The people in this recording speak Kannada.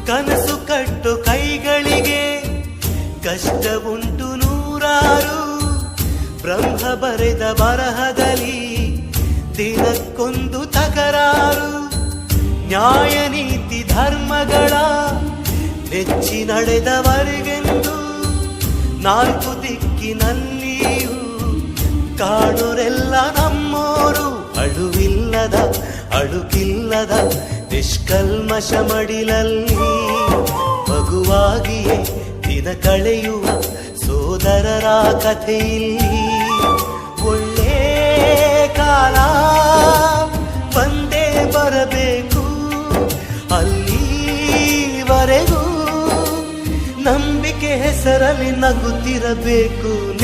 ಕನಸು ಕಟ್ಟು ಕೈಗಳಿಗೆ ಕಷ್ಟ ಉಂಟು ನೂರಾರು. ಬ್ರಹ್ಮ ಬರೆದ ಬರಹದಲ್ಲಿ ದಿನಕ್ಕೊಂದು ತಕರಾರು. ನ್ಯಾಯ ನೀತಿ ಧರ್ಮಗಳ ನೆಚ್ಚಿ ನಡೆದವರಿಗೆಂದು ನಾಲ್ಕು ದಿಕ್ಕಿನಲ್ಲಿಯೂ ಕಾಣುರೆಲ್ಲ ನಮ್ಮೋರು. ಅಳುವಿಲ್ಲದ ಅಳುಕಿಲ್ಲದ ನಿಷ್ಕಲ್ಮಶ ಮಡಿಲಲ್ಲಿ ಮಗುವಾಗಿಯೇ ದಿನ ಕಳೆಯುವ ಸೋದರರ ಕಥೆಯಲ್ಲಿ ಒಳ್ಳೆ ಕಾಲ ಬಂದೇ ಬರಬೇಕು. ಅಲ್ಲಿವರೆಗೂ ನಂಬಿಕೆ ಹೆಸರಲ್ಲಿ ನಗುತ್ತಿರಬೇಕು.